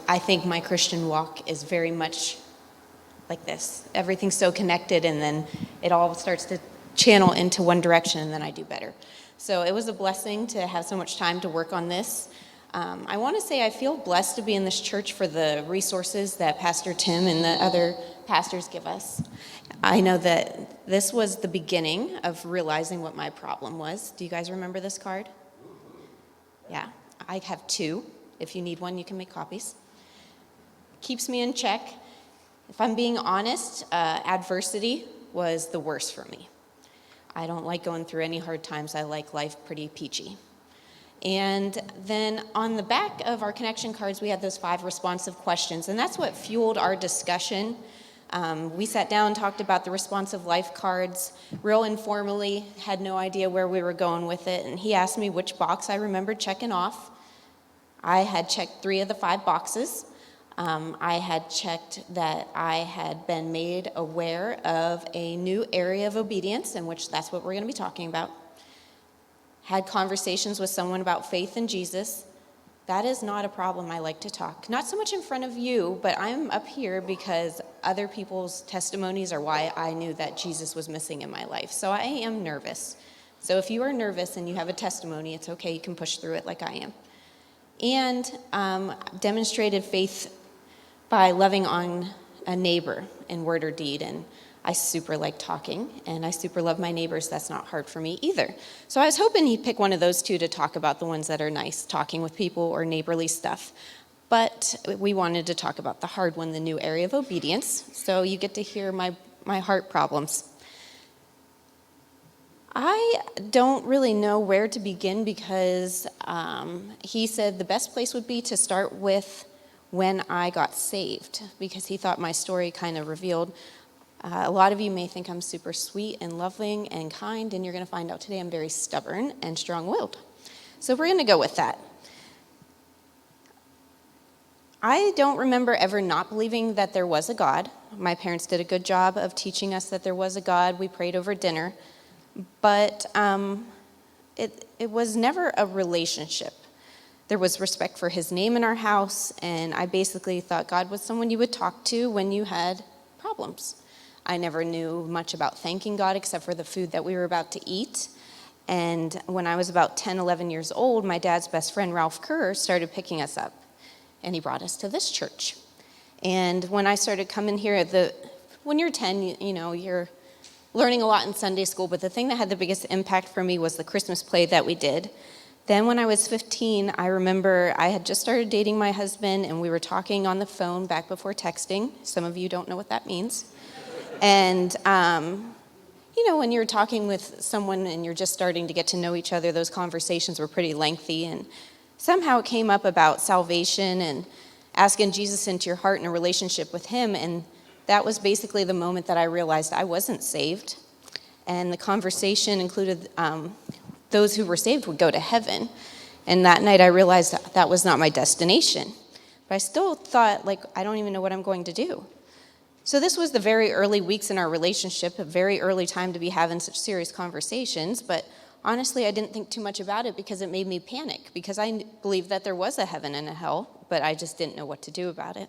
I think my Christian walk is very much like this. Everything's so connected, and then it all starts to channel into one direction, and then I do better. So it was a blessing to have so much time to work on this. I want to say I feel blessed to be in this church for the resources that Pastor Tim and the other pastors give us. I know that this was the beginning of realizing what my problem was. Do you guys remember this card? Yeah, I have 2. If you need one, you can make copies. Keeps me in check. If I'm being honest, adversity was the worst for me. I don't like going through any hard times. I like life pretty peachy. And then on the back of our connection cards, we had those 5 responsive questions, and that's what fueled our discussion. We sat down and talked about the responsive life cards, real informally, had no idea where we were going with it, and he asked me which box I remembered checking off. I had checked 3 of the 5 boxes. I had checked that I had been made aware of a new area of obedience, in which that's what we're going to be talking about. Had conversations with someone about faith in Jesus. That is not a problem. I like to talk. Not so much in front of you, but I'm up here because other people's testimonies are why I knew that Jesus was missing in my life. So I am nervous. So if you are nervous and you have a testimony, it's okay. You can push through it like I am. And demonstrated faith by loving on a neighbor in word or deed. And I super like talking, and I super love my neighbors. That's not hard for me either. So I was hoping he'd pick one of those 2 to talk about, the ones that are nice, talking with people or neighborly stuff. But we wanted to talk about the hard one, the new area of obedience. So you get to hear my heart problems. I don't really know where to begin because he said the best place would be to start with when I got saved, because he thought my story kind of revealed. A lot of you may think I'm super sweet and loving and kind, and you're going to find out today I'm very stubborn and strong-willed. So we're going to go with that. I don't remember ever not believing that there was a God. My parents did a good job of teaching us that there was a God. We prayed over dinner. But it was never a relationship. There was respect for his name in our house, and I basically thought God was someone you would talk to when you had problems. I never knew much about thanking God except for the food that we were about to eat. And when I was about 10, 11 years old, my dad's best friend, Ralph Kerr, started picking us up. And he brought us to this church. And when I started coming here, when you're 10, you're learning a lot in Sunday school. But the thing that had the biggest impact for me was the Christmas play that we did. Then when I was 15, I remember I had just started dating my husband, and we were talking on the phone back before texting. Some of you don't know what that means. And, when you're talking with someone and you're just starting to get to know each other, those conversations were pretty lengthy. And somehow it came up about salvation and asking Jesus into your heart in a relationship with him. And that was basically the moment that I realized I wasn't saved. And the conversation included those who were saved would go to heaven. And that night I realized that was not my destination. But I still thought, I don't even know what I'm going to do. So this was the very early weeks in our relationship, a very early time to be having such serious conversations. But honestly, I didn't think too much about it because it made me panic, because I believed that there was a heaven and a hell, but I just didn't know what to do about it.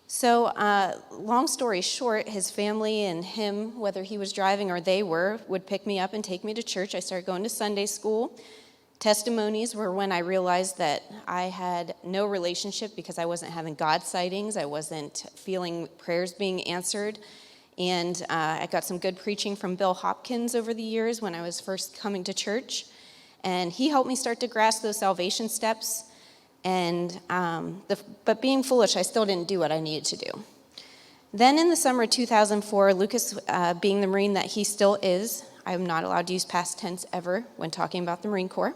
So long story short, his family and him, whether he was driving or they were, would pick me up and take me to church. I started going to Sunday school. Testimonies were when I realized that I had no relationship because I wasn't having God sightings. I wasn't feeling prayers being answered. And I got some good preaching from Bill Hopkins over the years when I was first coming to church. And he helped me start to grasp those salvation steps. And but being foolish, I still didn't do what I needed to do. Then in the summer of 2004, Lucas, being the Marine that he still is, I'm not allowed to use past tense ever when talking about the Marine Corps.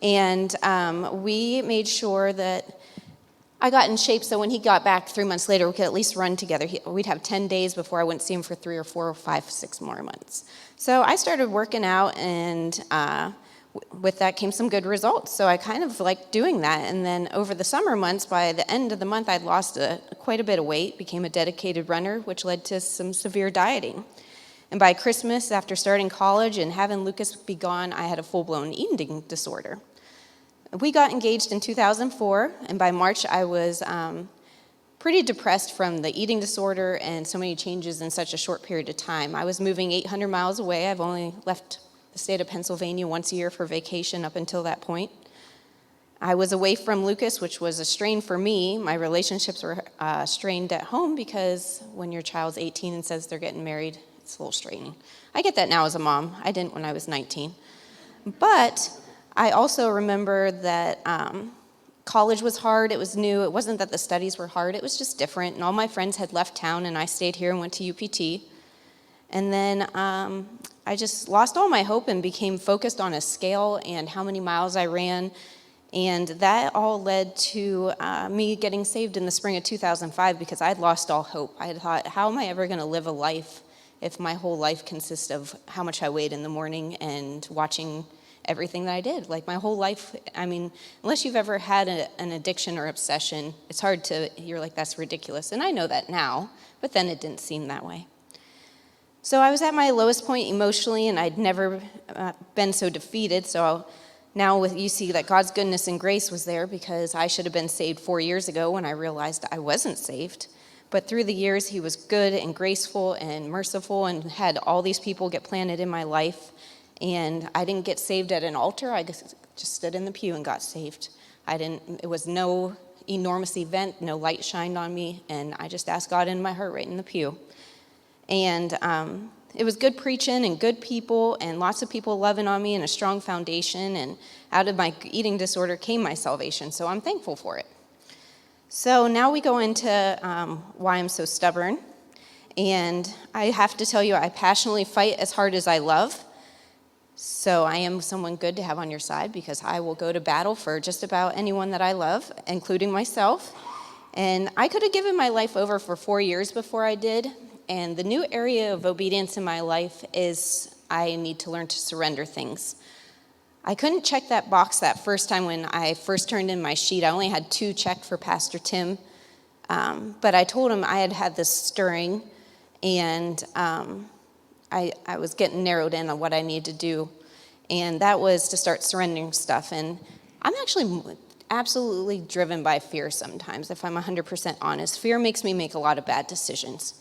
And we made sure that I got in shape so when he got back 3 months later, we could at least run together. We'd have 10 days before I wouldn't see him for 3 or 4 or 5, 6 more months. So I started working out, and with that came some good results. So I kind of liked doing that. And then over the summer months, by the end of the month, I'd lost quite a bit of weight, became a dedicated runner, which led to some severe dieting. And by Christmas, after starting college and having Lucas be gone, I had a full-blown eating disorder. We got engaged in 2004, and by March I was pretty depressed from the eating disorder and so many changes in such a short period of time. I was moving 800 miles away. I've only left the state of Pennsylvania once a year for vacation up until that point. I was away from Lucas, which was a strain for me. My relationships were strained at home because when your child's 18 and says they're getting married, it's a little straining. I get that now as a mom. I didn't when I was 19. But I also remember that college was hard. It was new. It wasn't that the studies were hard. It was just different. And all my friends had left town, and I stayed here and went to UPT. And then I just lost all my hope and became focused on a scale and how many miles I ran. And that all led to me getting saved in the spring of 2005 because I'd lost all hope. I had thought, how am I ever going to live a life if my whole life consists of how much I weighed in the morning and watching everything that I did? Like my whole life, I mean, unless you've ever had an addiction or obsession, it's hard to, you're like, that's ridiculous. And I know that now, but then it didn't seem that way. So I was at my lowest point emotionally, and I'd never been so defeated. So now you see that God's goodness and grace was there because I should have been saved 4 years ago when I realized I wasn't saved. But through the years, he was good and graceful and merciful and had all these people get planted in my life. And I didn't get saved at an altar. I just stood in the pew and got saved. It was no enormous event, no light shined on me, and I just asked God in my heart right in the pew. And it was good preaching and good people and lots of people loving on me and a strong foundation. And out of my eating disorder came my salvation. So I'm thankful for it. So now we go into why I'm so stubborn. And I have to tell you, I passionately fight as hard as I love. So I am someone good to have on your side because I will go to battle for just about anyone that I love, including myself. And I could have given my life over for 4 years before I did. And the new area of obedience in my life is I need to learn to surrender things. I couldn't check that box that first time when I first turned in my sheet. I only had 2 checked for Pastor Tim. But I told him I had this stirring, and I was getting narrowed in on what I needed to do. And that was to start surrendering stuff. And I'm actually absolutely driven by fear sometimes, if I'm 100% honest. Fear makes me make a lot of bad decisions.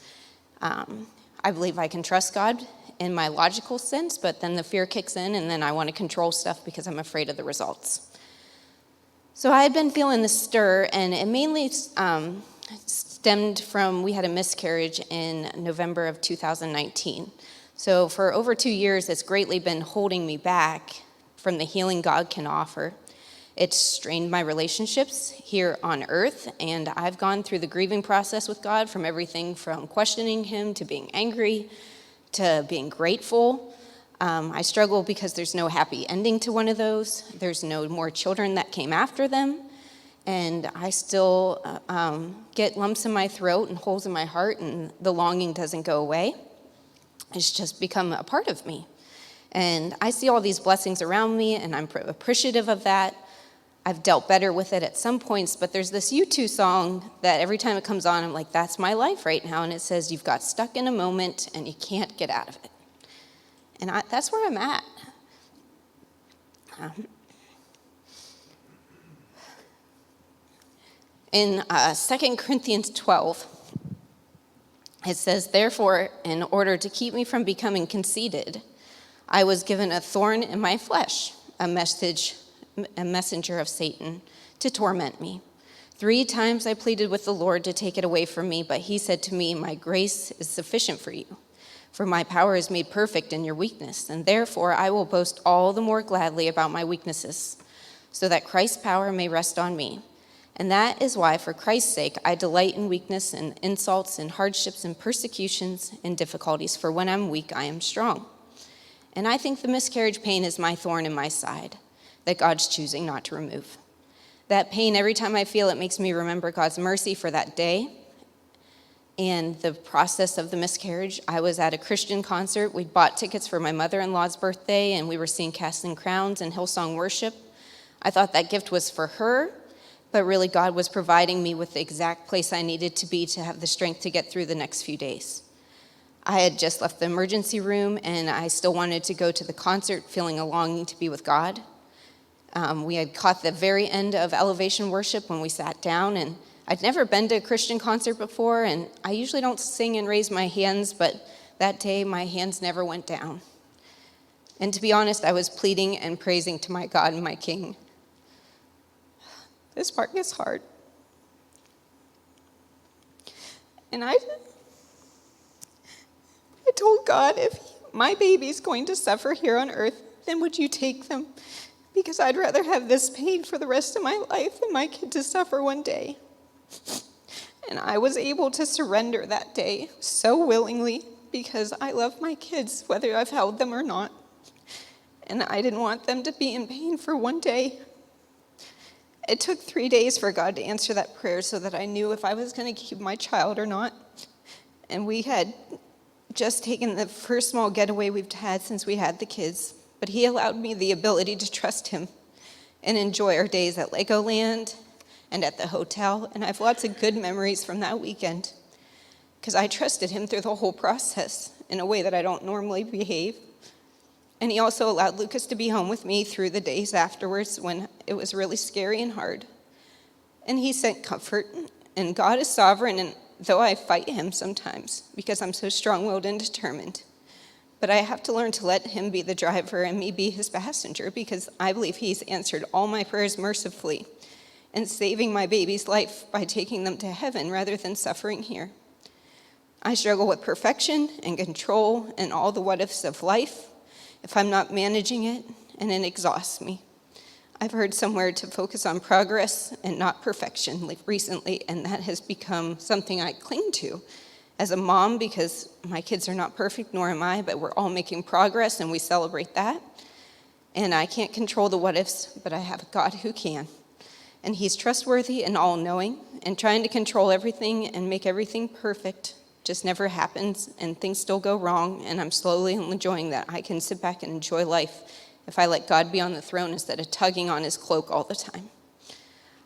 I believe I can trust God in my logical sense, but then the fear kicks in, and then I want to control stuff because I'm afraid of the results. So I had been feeling this stir, and it mainly stemmed from, we had a miscarriage in November of 2019. So for over 2 years, it's greatly been holding me back from the healing God can offer. It's strained my relationships here on earth, and I've gone through the grieving process with God from everything from questioning him to being angry to being grateful. I struggle because there's no happy ending to one of those. There's no more children that came after them, and I still get lumps in my throat and holes in my heart, and the longing doesn't go away. It's just become a part of me. And I see all these blessings around me, and I'm appreciative of that. I've dealt better with it at some points, but there's this U2 song that every time it comes on, I'm like, that's my life right now. And it says, you've got stuck in a moment and you can't get out of it. And that's where I'm at. In 2 Corinthians 12, it says, therefore, in order to keep me from becoming conceited, I was given a thorn in my flesh, a messenger of Satan to torment me. 3 times I pleaded with the Lord to take it away from me, but he said to me, my grace is sufficient for you, for my power is made perfect in your weakness, and therefore I will boast all the more gladly about my weaknesses, so that Christ's power may rest on me. And that is why, for Christ's sake, I delight in weakness and insults and hardships and persecutions and difficulties, for when I'm weak, I am strong. And I think the miscarriage pain is my thorn in my side that God's choosing not to remove. That pain, every time I feel it, makes me remember God's mercy for that day and the process of the miscarriage. I was at a Christian concert. We bought tickets for my mother-in-law's birthday, and we were seeing Casting Crowns and Hillsong Worship. I thought that gift was for her, but really God was providing me with the exact place I needed to be to have the strength to get through the next few days. I had just left the emergency room, and I still wanted to go to the concert, feeling a longing to be with God. We had caught the very end of elevation worship when we sat down, and I'd never been to a Christian concert before, and I usually don't sing and raise my hands, but that day my hands never went down. And to be honest, I was pleading and praising to my God and my King. This part gets hard. And I told God, if my baby's going to suffer here on earth, then would you take them? Because I'd rather have this pain for the rest of my life than my kid to suffer one day. And I was able to surrender that day so willingly because I love my kids, whether I've held them or not. And I didn't want them to be in pain for one day. It took 3 days for God to answer that prayer so that I knew if I was going to keep my child or not. And we had just taken the first small getaway we've had since we had the kids. But he allowed me the ability to trust him and enjoy our days at Legoland and at the hotel. And I have lots of good memories from that weekend because I trusted him through the whole process in a way that I don't normally behave. And he also allowed Lucas to be home with me through the days afterwards when it was really scary and hard. And he sent comfort. And God is sovereign, and though I fight him sometimes because I'm so strong-willed and determined, but I have to learn to let him be the driver and me be his passenger because I believe he's answered all my prayers mercifully and saving my baby's life by taking them to heaven rather than suffering here. I struggle with perfection and control and all the what-ifs of life if I'm not managing it, and it exhausts me. I've heard somewhere to focus on progress and not perfection recently, and that has become something I cling to as a mom because my kids are not perfect, nor am I, but we're all making progress and we celebrate that. And I can't control the what-ifs, but I have a God who can. And he's trustworthy and all-knowing, and trying to control everything and make everything perfect just never happens, and things still go wrong, and I'm slowly enjoying that. I can sit back and enjoy life if I let God be on the throne instead of tugging on his cloak all the time.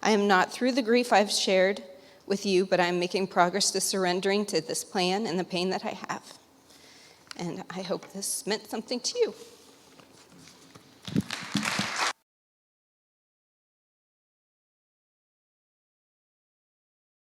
I am not through the grief I've shared with you, but I'm making progress to surrendering to this plan and the pain that I have. And I hope this meant something to you.